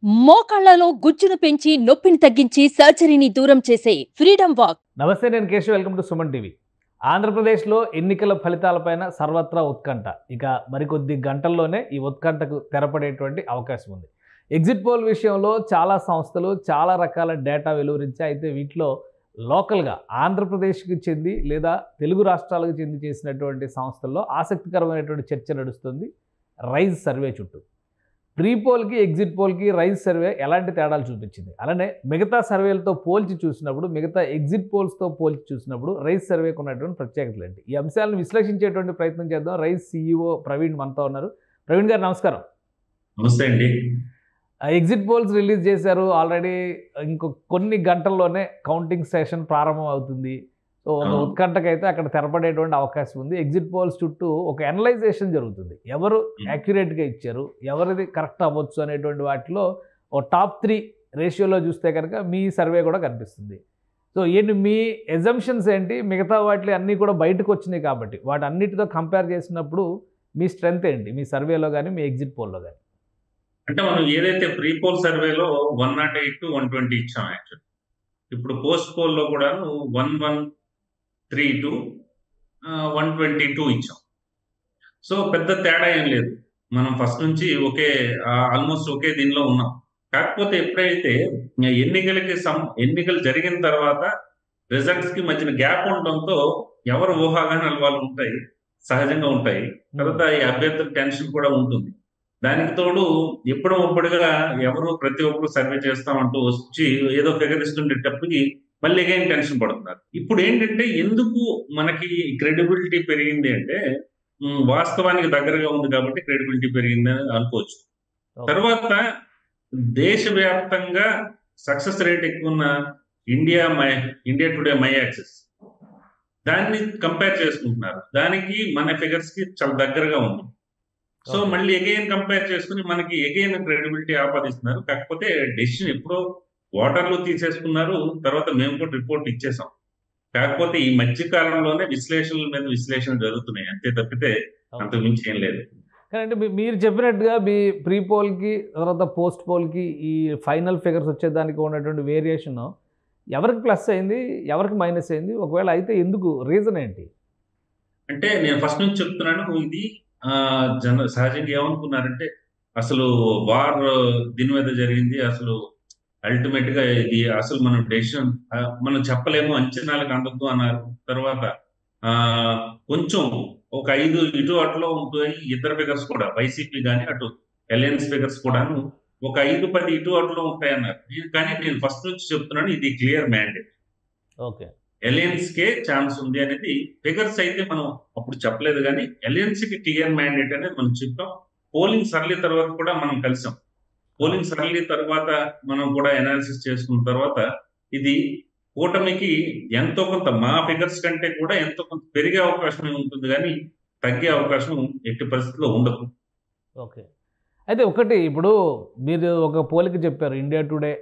మోకాళ్లలో గుజ్జును పెంచి నొప్పిని తగ్గించి సర్జరీని దూరం చేసే ఫ్రీడమ్ వాక్. నమస్తే, నేను Keshav. Welcome to Suman TV. ఆంధ్రప్రదేశ్లో ఎన్నికల ఫలితాలపైన సర్వత్రా ఉత్కంఠ. ఇక మరికొద్ది గంటల్లోనే ఈ ఉత్కంఠకు తెరపడేటువంటి అవకాశం ఉంది. ఎగ్జిట్ పోల్ విషయంలో చాలా సంస్థలు చాలా రకాల డేటా వెలువరించాయి. అయితే వీటిలో లోకల్గా ఆంధ్రప్రదేశ్కి చెంది లేదా తెలుగు రాష్ట్రాలకు చెంది చేసినటువంటి సంస్థల్లో ఆసక్తికరమైనటువంటి చర్చ నడుస్తుంది రైజ్ సర్వే చుట్టూ. ప్రీ పోల్కి ఎగ్జిట్ పోల్కి రైజ్ సర్వే ఎలాంటి తేడాలు చూపించింది, అలానే మిగతా సర్వేలతో పోల్చి చూసినప్పుడు, మిగతా ఎగ్జిట్ పోల్స్తో పోల్చి చూసినప్పుడు రైజ్ సర్వేకు ఉన్నటువంటి ప్రత్యేకతలు ఏంటి? ఈ అంశాలను విశ్లేషించేటువంటి ప్రయత్నం చేద్దాం. రైజ్ CEO ప్రవీణ్ మనతో ఉన్నారు. ప్రవీణ్ గారు నమస్కారం. నమస్తే అండి. ఎగ్జిట్ పోల్స్ రిలీజ్ చేశారు ఆల్రెడీ. ఇంకో కొన్ని గంటల్లోనే కౌంటింగ్ సెషన్ ప్రారంభం అవుతుంది. సో ఒక ఉత్కంఠకైతే అక్కడ తెరపడేటువంటి అవకాశం ఉంది. ఎగ్జిట్ పోల్స్ చుట్టూ ఒక అనలైజేషన్ జరుగుతుంది. ఎవరు యాక్యురేట్గా ఇచ్చారు, ఎవరిది కరెక్ట్ అవ్వచ్చు అనేటువంటి వాటిలో ఓ టాప్ 3 రేషియోలో చూస్తే కనుక మీ సర్వే కూడా కనిపిస్తుంది. సో ఏంటి మీ ఎజంప్షన్స్ ఏంటి? మిగతా వాటిలో అన్నీ కూడా బయటకు వచ్చినాయి కాబట్టి వాటి అన్నిటితో కంపేర్ చేసినప్పుడు మీ స్ట్రెంగ్త్ ఏంటి, మీ సర్వేలో కానీ మీ ఎగ్జిట్ పోల్లో కానీ? అంటే మనం ఏదైతే ప్రీ పోల్ సర్వేలో 108 to 120 ఇచ్చాం. యాక్చువల్ ఇప్పుడు పోస్ట్ పోల్లో కూడా 1132 to 122 ఇచ్చాం. సో పెద్ద తేడా ఏం లేదు. మనం ఫస్ట్ నుంచి ఆల్మోస్ట్ ఒకే దీనిలో ఉన్నాం. కాకపోతే ఎప్పుడైతే ఎన్నికలు జరిగిన తర్వాత రిజల్ట్స్ కి మధ్యన గ్యాప్ ఉండడంతో ఎవరు ఊహాగానాలు వాళ్ళు ఉంటాయి, సహజంగా ఉంటాయి. తర్వాత ఈ అభ్యర్థుల టెన్షన్ కూడా ఉంటుంది. దానికి తోడు ఎప్పుడుగా ప్రతి ఒక్కరు సర్వే చేస్తామంటూ వచ్చి ఏదో ఫిగర్ ఇస్తుండేటప్పటికి మళ్ళీ అగైన్ టెన్షన్ పడుతున్నారు. ఇప్పుడు ఏంటంటే ఎందుకు మనకి క్రెడిబిలిటీ పెరిగింది అంటే వాస్తవానికి దగ్గరగా ఉంది కాబట్టి క్రెడిబిలిటీ పెరిగింది అని అనుకోవచ్చు. తర్వాత దేశవ్యాప్తంగా సక్సెస్ రేట్ ఎక్కువ ఉన్న ఇండియా టుడే మై యాక్సెస్ దాన్ని కంపేర్ చేసుకుంటున్నారు. దానికి మన ఫిగర్స్ కి చాలా దగ్గరగా ఉంది. సో మళ్ళీ అగైన్ కంపేర్ చేసుకుని మనకి అగైన్ క్రెడిబిలిటీ ఆపాదిస్తున్నారు. కాకపోతే డెసిషన్ ఎప్పుడో ఓటర్లు తీసేసుకున్నారు. తర్వాత మేము కూడా రిపోర్ట్ ఇచ్చేసాం. కాకపోతే ఈ మధ్య కాలంలోనే విశ్లేషణల మీద విశ్లేషణ జరుగుతున్నాయి, అంతే తప్పితే అంతకు మించి ఏం లేదు. కానీ మీరు చెప్పినట్టుగా మీ ప్రీ పోల్కి తర్వాత పోస్ట్ పోల్కి ఈ ఫైనల్ ఫిగర్స్ వచ్చేదానికి ఉన్నటువంటి వేరియేషన్ ఎవరికి ప్లస్ అయింది, ఎవరికి మైనస్ అయింది? ఒకవేళ అయితే ఎందుకు, రీజన్ ఏంటి? అంటే నేను ఫస్ట్ నుంచి చెప్తున్నాను, ఇది సహజంగా ఏమనుకున్నారంటే అసలు వార్ దీని మీద జరిగింది, అసలు అల్టిమేట్ గా ఇది అసలు మనం డెసిషన్ మనం చెప్పలేము, అంచనాలకు అందద్దు అన్నారు. తర్వాత కొంచెం ఒక 5 ఇటు అటులో ఉంటాయి ఇద్దరు ఫిగర్స్ కూడా, వైసీపీ కానీ అటు అలయన్స్ ఫిగర్స్ కూడాను ఒక 5-10 ఇటు అటులో ఉంటాయి అన్నారు. కానీ నేను ఫస్ట్ నుంచి చెప్తున్నాను, ఇది క్లియర్ మ్యాండేట్. ఓకే, అలయన్స్ కే ఛాన్స్ ఉంది అనేది ఫిగర్స్ అయితే మనం అప్పుడు చెప్పలేదు, కానీ అలయన్స్ కి క్లియర్ మ్యాండేట్ అనేది మనం చెప్పాం. పోలింగ్ సరళి తర్వాత కూడా మనం కలిసాం. పోలింగ్ సరళి తర్వాత మనం కూడా అనాలిసిస్ చేసుకున్న తర్వాత ఇది కూటమికి ఎంతో కొంత, మా ఫిగర్స్ కంటే కూడా ఎంతో కొంత పెరిగే అవకాశం ఉంటుంది, కానీ తగ్గే అవకాశం ఎట్టి పరిస్థితుల్లో ఉండదు. ఓకే. అయితే ఒకటి, ఇప్పుడు మీరు ఒక పోలిక చెప్పారు ఇండియా టుడే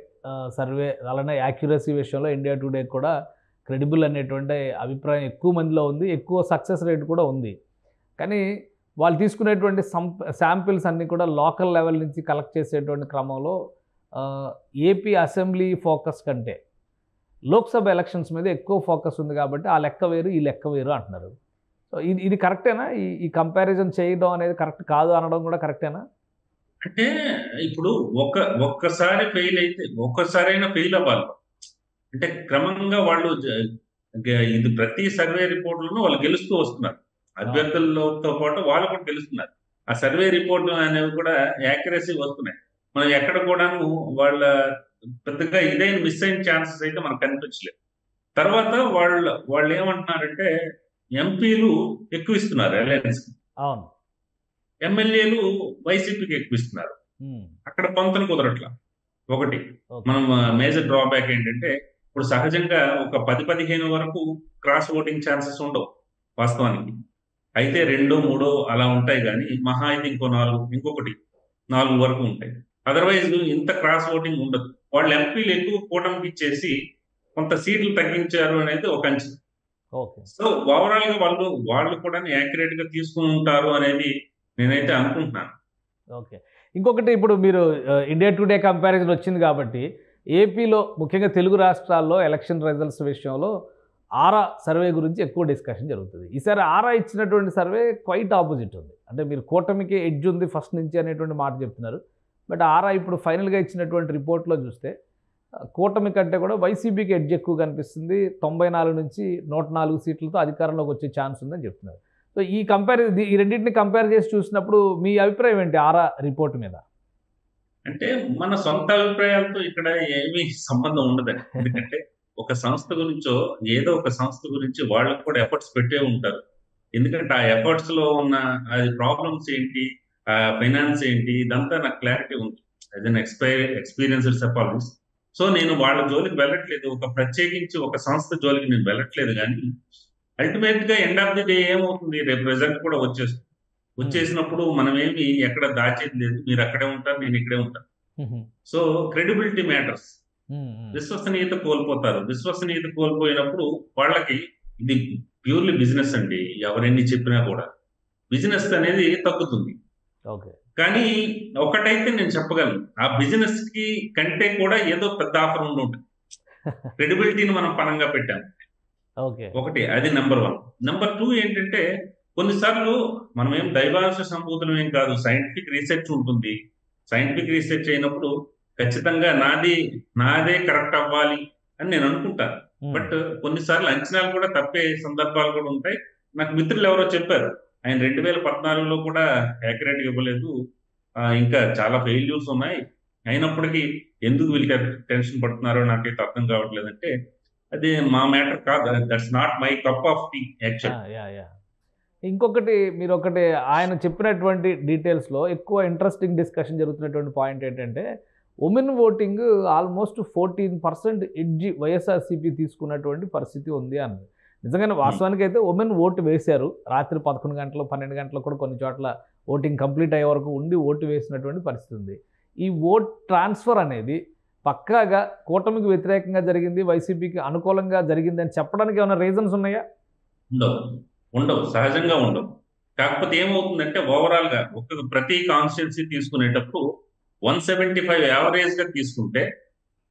సర్వే, అలానే యాక్యురసీ విషయంలో ఇండియా టుడే కూడా క్రెడిబుల్ అనేటువంటి అభిప్రాయం ఎక్కువ మందిలో ఉంది, ఎక్కువ సక్సెస్ రేట్ కూడా ఉంది. కానీ వాళ్ళు తీసుకునేటువంటి శాంపిల్స్ అన్నీ కూడా లోకల్ లెవెల్ నుంచి కలెక్ట్ చేసేటువంటి క్రమంలో ఏపీ అసెంబ్లీ ఫోకస్ కంటే లోక్సభ ఎలక్షన్స్ మీద ఎక్కువ ఫోకస్ ఉంది కాబట్టి ఆ లెక్క వేరు ఈ లెక్క వేరు అంటున్నారు. సో ఇది కరెక్టేనా? ఈ కంపారిజన్ చేయడం అనేది కరెక్ట్ కాదు అనడం కూడా కరెక్టేనా? అంటే ఇప్పుడు ఒక్కసారి ఫెయిల్ అయితే ఒక్కసారైనా ఫెయిల్ అవ్వాలి. అంటే క్రమంగా వాళ్ళు ఇది ప్రతి సర్వే రిపోర్ట్లను వాళ్ళు గెలుస్తూ వస్తున్నారు. అభ్యర్థులతో పాటు వాళ్ళు కూడా గెలుస్తున్నారు. ఆ సర్వే రిపోర్ట్లు అనేవి కూడా యాక్యురసీ వస్తున్నాయి. మనం ఎక్కడ కూడాను వాళ్ళ పెద్దగా ఇదైన మిస్ అయిన ఛాన్సెస్ అయితే మనకు కనిపించలేదు. తర్వాత వాళ్ళు ఏమంటున్నారంటే ఎంపీలు ఎక్కువ ఇస్తున్నారు అలయన్స్, అవును, ఎమ్మెల్యేలు వైసీపీకి ఎక్కువ ఇస్తున్నారు. అక్కడ పొంతన కుదరట్లా. ఒకటి మనం మేజర్ డ్రాబ్యాక్ ఏంటంటే ఇప్పుడు సహజంగా ఒక 10-15 వరకు క్రాస్ ఓటింగ్ ఛాన్సెస్ ఉండవు వాస్తవానికి. అయితే 2-3 అలా ఉంటాయి, కానీ మహా అయితే ఇంకొకటి 4 వరకు ఉంటాయి. అదర్వైజ్ ఇంత క్రాస్ ఓటింగ్ ఉండదు. వాళ్ళు ఎంపీలు ఎక్కువ కూటమికి ఇచ్చేసి కొంత సీట్లు తగ్గించారు అనేది ఒక అంచనా. సో ఓవరాల్ గా వాళ్ళు కూడా యాక్యురేట్ గా తీసుకుని ఉంటారు అనేది నేనైతే అనుకుంటున్నాను. ఓకే. ఇంకొకటి ఇప్పుడు మీరు ఇండియా టుడే కంపారిజన్ వచ్చింది కాబట్టి ఏపీలో ముఖ్యంగా తెలుగు రాష్ట్రాల్లో ఎలక్షన్ రిజల్ట్స్ విషయంలో ఆరా సర్వే గురించి ఎక్కువ డిస్కషన్ జరుగుతుంది. ఈసారి ఆరా ఇచ్చినటువంటి సర్వే క్వైట్ ఆపోజిట్ ఉంది. అంటే మీరు కూటమికి ఎడ్జ్ ఉంది ఫస్ట్ నుంచి అనేటువంటి మాట చెప్తున్నారు. బట్ ఆరా ఇప్పుడు ఫైనల్గా ఇచ్చినటువంటి రిపోర్ట్లో చూస్తే కూటమి కంటే కూడా వైసీపీకి ఎడ్జ్ ఎక్కువ కనిపిస్తుంది. 94 నుంచి 104 సీట్లతో అధికారంలోకి వచ్చే ఛాన్స్ ఉందని చెప్తున్నారు. సో ఈ రెండింటిని కంపేర్ చేసి చూసినప్పుడు మీ అభిప్రాయం ఏంటి ఆరా రిపోర్ట్ మీద? అంటే మన సొంత అభిప్రాయాలతో ఇక్కడ ఏమీ సంబంధం ఉండదండి. ఎందుకంటే ఒక సంస్థ గురించో ఏదో ఒక సంస్థ గురించి వాళ్ళకు కూడా ఎఫర్ట్స్ పెట్టే ఉంటారు. ఎందుకంటే ఆ ఎఫర్ట్స్ లో ఉన్న అది ప్రాబ్లమ్స్ ఏంటి, ఆ ఫైనాన్స్ ఏంటి, ఇదంతా నాకు క్లారిటీ ఉంది. As an experienced psephologist. So నేను వాళ్ళ జోలికి వెళ్ళట్లేదు, ఒక ప్రత్యేకించి ఒక సంస్థ జోలికి నేను వెళ్ళట్లేదు. కానీ అల్టిమేట్ గా ఎండ్ ఆఫ్ ది డే ఏమవుతుంది, రేపు రిజల్ట్ కూడా వచ్చేసినప్పుడు మనం ఏమి ఎక్కడ దాచేది లేదు. మీరు అక్కడే ఉంటారు, నేను ఇక్కడే ఉంటాను. So credibility matters. విశ్వసనీయత కోల్పోతారు. విశ్వసనీయత కోల్పోయినప్పుడు వాళ్ళకి ఇది ప్యూర్లీ బిజినెస్ అండి. ఎవరెన్ని చెప్పినా కూడా బిజినెస్ అనేది తగ్గుతుంది. కానీ ఒకటైతే నేను చెప్పగలను, ఆ బిజినెస్ కి కంటే కూడా ఏదో పెద్ద ఆఫర్ ఉండి ఉంటుంది. క్రెడిబిలిటీని మనం పనంగా పెట్టాము. ఒకటి అది నెంబర్ 1. నెంబర్ 2 ఏంటంటే కొన్నిసార్లు మనం ఏం దైవాంశ సంబోధనం ఏం కాదు, సైంటిఫిక్ రీసెర్చ్ ఉంటుంది. సైంటిఫిక్ రీసెర్చ్ అయినప్పుడు ఖచ్చితంగా నాదే కరెక్ట్ అవ్వాలి అని నేను అనుకుంటాను. బట్ కొన్నిసార్లు అంచనాలు కూడా తప్పే సందర్భాలు కూడా ఉంటాయి. నాకు మిత్రులు ఎవరో చెప్పారు, ఆయన 2014లో కూడా యాక్యురేట్ ఇవ్వలేదు, ఇంకా చాలా ఫెయిల్యూర్స్ ఉన్నాయి, అయినప్పటికీ ఎందుకు వీళ్ళకి టెన్షన్ పడుతున్నారో నాకైతే అర్థం కావట్లేదంటే అది మా మ్యాటర్ కాదు. That's not my cup of tea actual. ఇంకొకటి మీరు ఆయన చెప్పినటువంటి డీటెయిల్స్లో ఎక్కువ ఇంట్రెస్టింగ్ డిస్కషన్ జరుగుతున్నటువంటి పాయింట్ ఏంటంటే women voting almost 14% edge YSRCP తీసుకున్నటువంటి పరిస్థితి ఉంది అన్నది. నిజంగానే వాస్తవానికి అయితే ఉమెన్ ఓటు వేశారు. రాత్రి 11 గంటలు 12 గంటలు కూడా కొన్ని చోట్ల ఓటింగ్ కంప్లీట్ అయ్యే వరకు ఉండి ఓటు వేసినటువంటి పరిస్థితి ఉంది. ఈ ఓట్ ట్రాన్స్ఫర్ అనేది పక్కాగా కూటమికి వ్యతిరేకంగా జరిగింది, వైసీపీకి అనుకూలంగా జరిగింది అని చెప్పడానికి ఏమైనా రీజన్స్ ఉన్నాయా? ఉండవు, సహజంగా ఉండవు. కాకపోతే ఏమవుతుందంటే ఓవరాల్ గా ప్రతి కాన్స్టిట్యున్సీ తీసుకునేటప్పుడు 175 యావరేజ్ గా తీసుకుంటే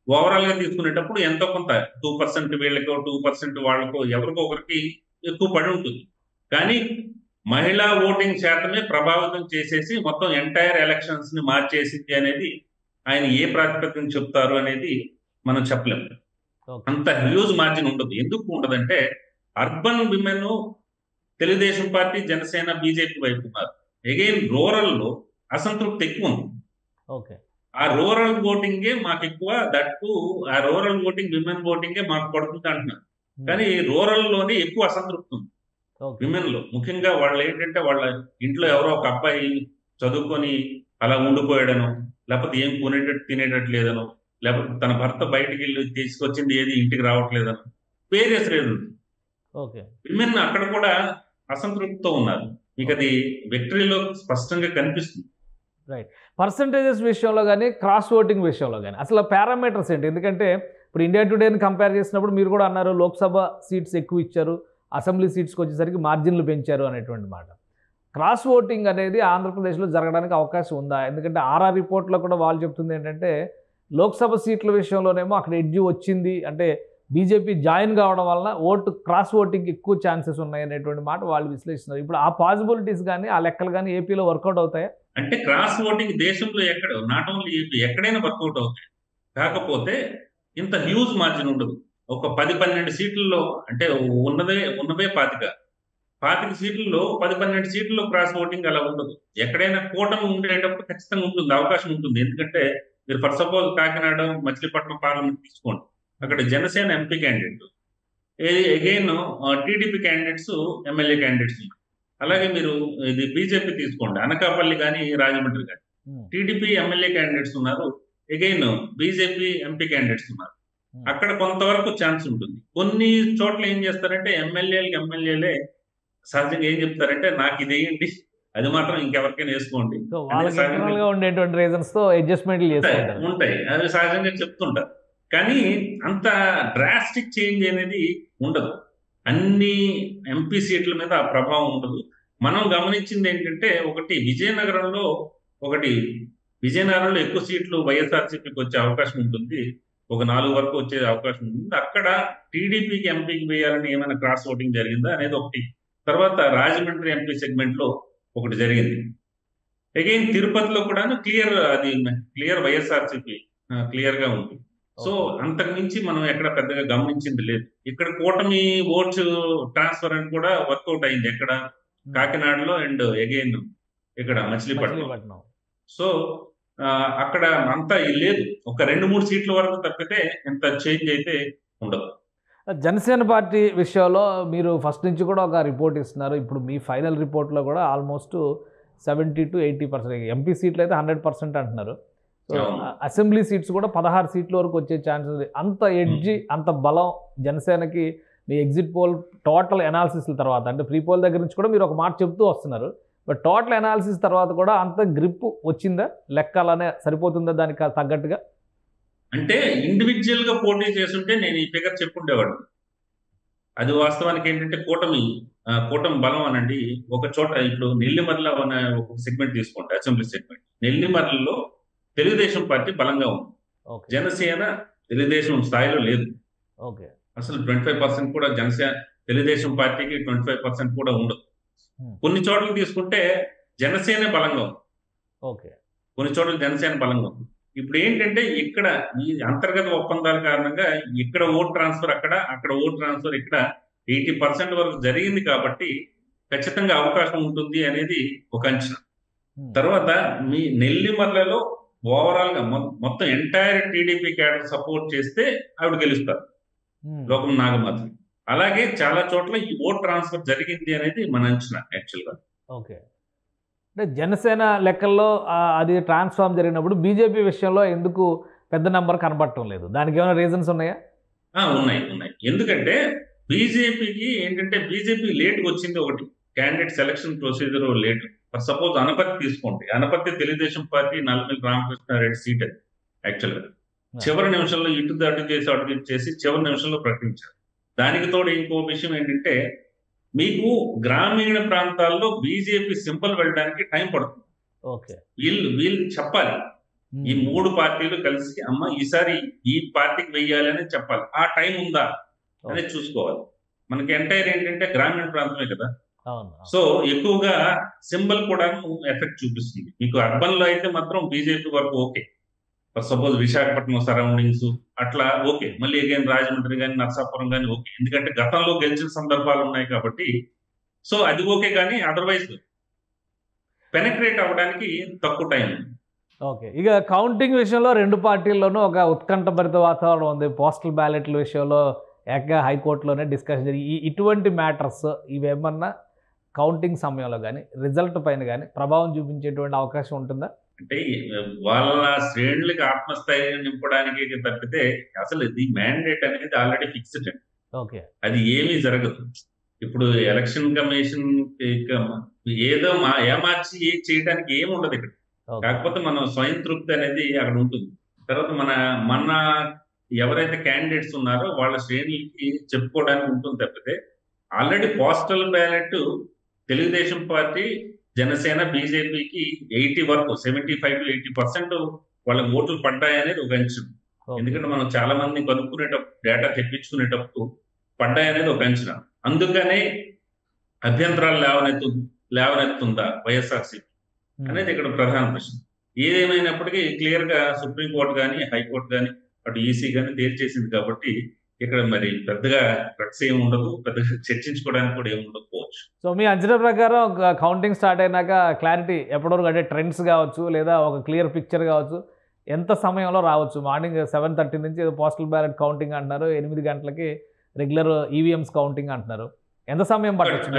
ఓవరాల్ గా తీసుకునేటప్పుడు ఎంతో కొంత 2% వీళ్ళకో 2% వాళ్ళకో ఎవరికో ఒకరికి ఎక్కువ పడి ఉంటుంది. కానీ మహిళా ఓటింగ్ శాతమే ప్రభావితం చేసేసి మొత్తం ఎంటైర్ ఎలక్షన్స్ ని మార్చేసింది అనేది ఆయన ఏ ప్రాతిపదికన చెప్తారు అనేది మనం చెప్పలేము. అంత హ్యూజ్ మార్జిన్ ఉండదు. ఎందుకు ఉండదంటే urban women Telugu Desam party, Janasena, BJP వైపు ఉన్నారు. అగైన్ రూరల్ లో అసంతృప్తి ఎక్కువ ఉంది. ఆ రూరల్ ఓటింగే మాకు ఎక్కువ, దట్టు ఆ రూరల్ ఓటింగ్ విమెన్ ఓటింగే మాకు పడుతుంది అంటున్నారు. కానీ రూరల్ లోనే ఎక్కువ అసంతృప్తి ఉంది విమెన్ లో. ముఖ్యంగా వాళ్ళు ఏంటంటే వాళ్ళ ఇంట్లో ఎవరో ఒక అబ్బాయి చదువుకొని అలా ఉండిపోయాడనో, లేకపోతే ఏం కొనేటట్టు తినేటట్టు లేదనో, లేకపోతే తన భర్త బయటికి వెళ్ళి తీసుకొచ్చింది ఏది ఇంటికి రావట్లేదనో, వేరియస్ రీజన్స్. విమెన్ అక్కడ కూడా అసంతృప్తితో ఉన్నారు. మీకు అది విక్టరీలో స్పష్టంగా కనిపిస్తుంది. రైట్. పర్సంటేజెస్ విషయంలో కానీ క్రాస్ ఓటింగ్ విషయంలో కానీ అసలు పారామీటర్స్ ఏంటి? ఎందుకంటే ఇప్పుడు ఇండియా టుడేని కంపేర్ చేసినప్పుడు మీరు కూడా అన్నారు లోక్సభ సీట్స్ ఎక్కువ ఇచ్చారు, అసెంబ్లీ సీట్స్కి వచ్చేసరికి మార్జిన్లు పెంచారు అనేటువంటి మాట. క్రాస్ ఓటింగ్ అనేది ఆంధ్రప్రదేశ్లో జరగడానికి అవకాశం ఉందా? ఎందుకంటే ఆర్ఆర్ రిపోర్ట్లో కూడా వాళ్ళు చెప్తుంది ఏంటంటే లోక్సభ సీట్ల విషయంలోనేమో అక్కడ ఎడ్జి వచ్చింది, అంటే బీజేపీ జాయిన్ కావడం వలన క్రాస్ ఓటింగ్ ఎక్కువ ఛాన్సెస్ ఉన్నాయి అనేటువంటి మాట వాళ్ళు విశ్లేషిస్తున్నారు. ఇప్పుడు ఆ పాసిబిలిటీస్ కానీ ఆ లెక్కలు కానీ ఏపీలో వర్కౌట్ అవుతాయా? అంటే క్రాస్ ఓటింగ్ దేశంలో ఎక్కడ, నాట్ ఓన్లీ ఏపీ, ఎక్కడైనా వర్కౌట్ అవుతాయి. కాకపోతే ఇంత హ్యూజ్ మార్జిన్ ఉండదు. ఒక 10-12 సీట్లలో, అంటే ఉన్నవే 25 సీట్లలో 10-12 సీట్లలో క్రాస్ ఓటింగ్ అలా ఉండదు. ఎక్కడైనా కూటమి ఉండేటప్పుడు ఖచ్చితంగా ఉంటుంది, అవకాశం ఉంటుంది. ఎందుకంటే మీరు for suppose Kakinada, Machilipatnam parliament తీసుకోండి, అక్కడ Janasena MP candidate, again TDP candidates, MLA candidates ఉన్నారు. అలాగే మీరు ఇది బీజేపీ తీసుకోండి, అనకాపల్లి కానీ రాజమండ్రి కానీ టీడీపీ ఎమ్మెల్యే క్యాండిడేట్స్ ఉన్నారు, అగైన్ బీజేపీ ఎంపీ క్యాండిడేట్స్ ఉన్నారు. అక్కడ కొంతవరకు ఛాన్స్ ఉంటుంది. కొన్ని చోట్ల ఏం చేస్తారంటే ఎమ్మెల్యేలే సహజంగా ఏం చెప్తారంటే నాకు ఇది వేయండి, అది మాత్రం ఇంకెవరికైనా వేసుకోండి ఉంటాయి, అది సహజంగా చెప్తుంటారు. కానీ అంత డ్రాస్టిక్ చేంజ్ అనేది ఉండదు. అన్ని ఎంపీ సీట్ల మీద ఆ ప్రభావం ఉండదు. మనం గమనించింది ఏంటంటే ఒకటి విజయనగరంలో ఒకటి విజయనగరంలో ఎక్కువ సీట్లు వైఎస్ఆర్సీపీకి వచ్చే అవకాశం ఉంటుంది. ఒక 4 వరకు వచ్చే అవకాశం ఉంటుంది. అక్కడ టీడీపీకి ఎంపీకి వేయాలని ఏమైనా క్రాస్ ఓటింగ్ జరిగిందా అనేది ఒకటి. తర్వాత రాజమండ్రి ఎంపీ సెగ్మెంట్ లో ఒకటి జరిగింది. అగైన్ తిరుపతిలో కూడా క్లియర్ వైఎస్ఆర్సీపీ క్లియర్ గా ఉంది. సో అంతకు మించి మనం ఎక్కడ పెద్దగా గమనించింది లేదు. ఇక్కడ కూటమి ఓట్స్ ట్రాన్స్ఫర్ అని కూడా వర్కౌట్ అయింది. ఎక్కడ కాకినాడలో అండ్ అగైన్ ఇక్కడ మచిలీపట్నం. సో అక్కడ అంతా లేదు. ఒక 2-3 సీట్ల వరకు తప్పితే ఎంత చేంజ్ అయితే ఉండదు. జనసేన పార్టీ విషయంలో మీరు ఫస్ట్ నుంచి కూడా ఒక రిపోర్ట్ ఇస్తున్నారు. ఇప్పుడు మీ ఫైనల్ రిపోర్ట్లో కూడా ఆల్మోస్ట్ 70 to 80%, ఎంపీ సీట్లు అయితే 100% అంటున్నారు. సో అసెంబ్లీ సీట్స్ కూడా 16 సీట్ల వరకు వచ్చే ఛాన్సెస్ ఉంది. అంత ఎడ్జి, అంత బలం జనసేనకి మీ ఎగ్జిట్ పోల్ టోటల్ ఎనాలిసిస్ల తర్వాత, అంటే ప్రీ పోల్ దగ్గర నుంచి కూడా మీరు ఒక మాట చెప్తూ వస్తున్నారు, బట్ టోటల్ ఎనాలిసిస్ తర్వాత కూడా అంత గ్రిప్ వచ్చిందా? లెక్క అలానే సరిపోతుందా దానికి తగ్గట్టుగా? అంటే ఇండివిజువల్ గా పోటీ చేస్తుంటే నేను ఈ ఫిగర్ చెప్పుండేవాడు. అది వాస్తవానికి ఏంటంటే కూటమి బలం అనండి. ఒక చోట ఇప్పుడు నెల్లిమర్ల ఒక సెగ్మెంట్ తీసుకోండి, అసెంబ్లీ సెగ్మెంట్. నెల్లిమర్లలో తెలుగుదేశం పార్టీ బలంగా ఉంది. జనసేన తెలుగుదేశం స్థాయిలో లేదు. అసలు 25% కూడా తెలుగుదేశం పార్టీకి 25% కూడా ఉండదు. కొన్ని చోట్ల తీసుకుంటే జనసేన బలంగా ఉంది. కొన్ని చోట్ల జనసేన బలంగా ఉంది. ఇప్పుడు ఏంటంటే ఇక్కడ ఈ అంతర్గత ఒప్పందాల కారణంగా ఇక్కడ ఓట్ ట్రాన్స్ఫర్ అక్కడ ఓట్ ట్రాన్స్ఫర్ ఇక్కడ 80% వరకు జరిగింది కాబట్టి ఖచ్చితంగా అవకాశం ఉంటుంది అనేది ఒక అంచనా. తర్వాత మీ నెల్లిమర్లలో ఓవరాల్ గా మొత్తం ఎంటైర్ టీడీపీ క్యాడర్ సపోర్ట్ చేస్తే ఆవిడ గెలుస్తారు, లోకం నాగమాధవి. అలాగే చాలా చోట్ల ఈ ఓట్ ట్రాన్స్ఫర్ జరిగింది అనేది మన అంచనా యాక్చువల్గా. అంటే జనసేన లెక్కల్లో అది ట్రాన్స్ఫార్మ్ జరిగినప్పుడు బీజేపీ విషయంలో ఎందుకు పెద్ద నెంబర్ కనబడటం లేదు? దానికి ఏమైనా రీజన్స్ ఉన్నాయా? ఉన్నాయి. ఎందుకంటే బీజేపీకి ఏంటంటే బీజేపీ లేట్గా వచ్చింది ఒకటి, candidate selection procedure late. For suppose Anaparthi తీసుకోండి. అనపర్తి తెలుగుదేశం పార్టీ నల్లమిల్లి రామకృష్ణారెడ్డి సీట్ అది యాక్చువల్గా. చివరి నిమిషంలో ఇటు చేసి చివరి నిమిషంలో ప్రకటించారు. దానికి తోడు ఇంకో విషయం ఏంటంటే మీకు గ్రామీణ ప్రాంతాల్లో బీజేపీ సింబల్ వెళ్ళడానికి టైం పడుతుంది. వీళ్ళు చెప్పాలి, ఈ 3 పార్టీలు కలిసి అమ్మ ఈసారి ఈ పార్టీకి వెయ్యాలి అని చెప్పాలి. ఆ టైం ఉందా అనేది చూసుకోవాలి. మనకి ఎంటైర్ ఏంటంటే గ్రామీణ ప్రాంతమే కదా. సో ఎక్కువగా సింబల్ కూడా ఎఫెక్ట్ చూపిస్తుంది. మీకు అర్బన్ లో అయితే మాత్రం బీజేపీ వరకు ఓకే. సపోజ్ విశాఖపట్నం సరౌండింగ్స్ అట్లా ఓకే. మళ్ళీ అగైన్ రాజమండ్రి కానీ నర్సాపురం కానీ ఓకే, ఎందుకంటే గతంలో గెలిచిన సందర్భాలు ఉన్నాయి కాబట్టి. సో అది ఓకే, కానీ అదర్వైజ్ పెనట్రేట్ అవ్వడానికి తక్కువ టైం. ఇక కౌంటింగ్ విషయంలో 2 పార్టీల్లోనూ ఒక ఉత్కంఠభరిత వాతావరణం ఉంది. పోస్టల్ బ్యాలెట్ల విషయంలో ఏకంగా హైకోర్టులోనే డిస్కషన్ జరిగి ఇటువంటి మ్యాటర్స్ ఇవేమన్నా కౌంటింగ్ సమయంలో కానీ రిజల్ట్ పైన కానీ ప్రభావం చూపించేటువంటి అవకాశం ఉంటుందా? అంటే వాళ్ళ శ్రేణులకి ఆత్మస్థైర్యం నింపడానికి తప్పితే అసలు ఇది మ్యాండేట్ అనేది ఆల్రెడీ ఫిక్స్డ్. అది ఏమీ జరగదు. ఇప్పుడు ఎలక్షన్ కమిషన్ ఏదో ఏమార్చి చేయడానికి ఏమి ఉండదు ఇక్కడ. కాకపోతే మనం స్వయం తృప్తి అనేది అక్కడ ఉంటుంది. తర్వాత మన ఎవరైతే క్యాండిడేట్స్ ఉన్నారో వాళ్ళ శ్రేణులకి చెప్పుకోవడానికి ఉంటుంది తప్పితే already postal ballot Telugu Desam party, Janasena, బీజేపీకి 80 వరకు 75 to 80% వాళ్ళకి ఓట్లు పడ్డాయనేది ఒక అంచనా. ఎందుకంటే మనం చాలా మంది కనుక్కునేటప్పుడు డేటా తెప్పించుకునేటప్పుడు పడ్డాయనేది ఒక అంచనా. అందుకనే అభ్యంతరాలు లేవనెత్తుందా వైఎస్ఆర్సీపీ అనేది ఇక్కడ ప్రధాన ప్రశ్న. ఏదేమైనప్పటికీ క్లియర్ గా సుప్రీంకోర్టు కానీ హైకోర్టు కానీ అటు ఈసీ కానీ తేల్చేసింది కాబట్టి ఇక్కడ మరి పెద్దగా రక్స్ ఏమి ఉండదు, పెద్దగా చర్చించుకోవడానికి కూడా ఏమి ఉండకపోవచ్చు. సో మీ అంచనా ప్రకారం కౌంటింగ్ స్టార్ట్ అయినాక క్లారిటీ ఎప్పటివరకు, అంటే ట్రెండ్స్ కావచ్చు లేదా ఒక క్లియర్ పిక్చర్ కావచ్చు, ఎంత సమయంలో రావచ్చు? మార్నింగ్ 7:30 నుంచి పోస్టల్ బ్యాలెట్ కౌంటింగ్ అంటున్నారు, 8 గంటలకి రెగ్యులర్ ఈవీఎంస్ కౌంటింగ్ అంటున్నారు. ఎంత సమయం పట్టొచ్చు?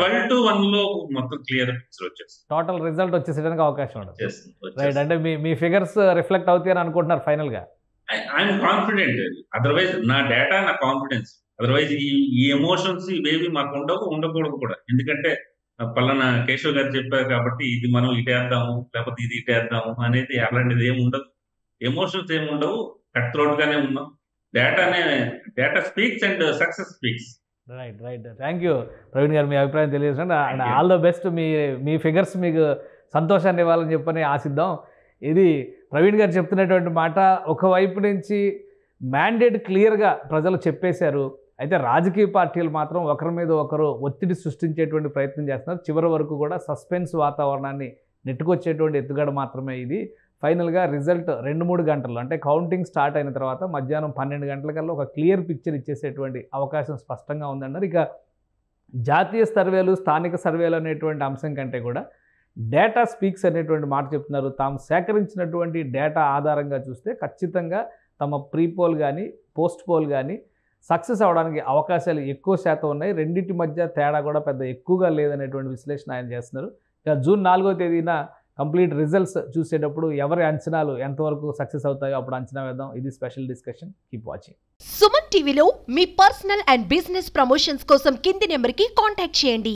12 to 1 లో మొత్తం క్లియర్ పిక్చర్ వచ్చేస్తుంది, టోటల్ రిజల్ట్ వచ్చేసేయడానికి అవకాశం ఉంటుంది. రైట్, అంటే మీ ఫిగర్స్ రిఫ్లెక్ట్ అవుతాయని అనుకుంటున్నారు ఫైనల్ గా? I'm confident. అదర్వైజ్ నా డేటా, నా కాన్ఫిడెన్స్. అదర్వైజ్ ఈ ఎమోషన్స్ ఇవేవి మాకు ఉండకూడదు కూడా. ఎందుకంటే పలానా కేశవ్ గారు చెప్పారు కాబట్టి ఇది మనం ఇటేద్దాము లేకపోతే ఇది ఇటేద్దాము అనేది అలాంటిది ఏమి ఉండదు. ఎమోషన్స్ ఏమి ఉండవు, కట్ త్రోట్ గానే ఉన్నాం. Data speaks and success speaks. Right. Thank you Praveen గారు, మీ అభిప్రాయం తెలియజేయండి. And all the best. Me figures మీకు సంతోషాన్ని ఇవ్వాలని చెప్పని ఆశిద్దాం. ఇది ప్రవీణ్ గారు చెప్తున్నటువంటి మాట. ఒకవైపు నుంచి మ్యాండేట్ క్లియర్గా ప్రజలు చెప్పేశారు, అయితే రాజకీయ పార్టీలు మాత్రం ఒకరి మీద ఒకరు ఒత్తిడి సృష్టించేటువంటి ప్రయత్నం చేస్తున్నారు. చివరి వరకు కూడా సస్పెన్స్ వాతావరణాన్ని నెట్టుకొచ్చేటువంటి ఎత్తుగడ మాత్రమే ఇది. ఫైనల్గా రిజల్ట్ 2-3 గంటలు అంటే కౌంటింగ్ స్టార్ట్ అయిన తర్వాత మధ్యాహ్నం 12 గంటలకల్లా ఒక క్లియర్ పిక్చర్ ఇచ్చేసేటువంటి అవకాశం స్పష్టంగా ఉందన్నారు. ఇక జాతీయ సర్వేలు, స్థానిక సర్వేలు అనేటువంటి అంశం కంటే కూడా డేటా స్పీక్స్ అనేటువంటి మాట చెప్తున్నారు. తాము సేకరించినటువంటి డేటా ఆధారంగా చూస్తే ఖచ్చితంగా తమ ప్రీ పోల్ కానీ పోస్ట్ పోల్ కానీ సక్సెస్ అవడానికి అవకాశాలు ఎక్కువ శాతం ఉన్నాయి. రెండింటి మధ్య తేడా కూడా పెద్ద ఎక్కువగా లేదనేటువంటి విశ్లేషణ ఆయన చేస్తున్నారు. ఇక జూన్ 4వ తేదీన కంప్లీట్ రిజల్ట్స్ చూసేటప్పుడు ఎవరి అంచనాలు ఎంతవరకు సక్సెస్ అవుతాయో అప్పుడు అంచనా వేద్దాం. ఇది special discussion. Keep watching. Suman టీవీలో మీ పర్సనల్ అండ్ బిజినెస్ ప్రమోషన్స్ కోసం కింది నెంబర్కి కాంటాక్ట్ చేయండి.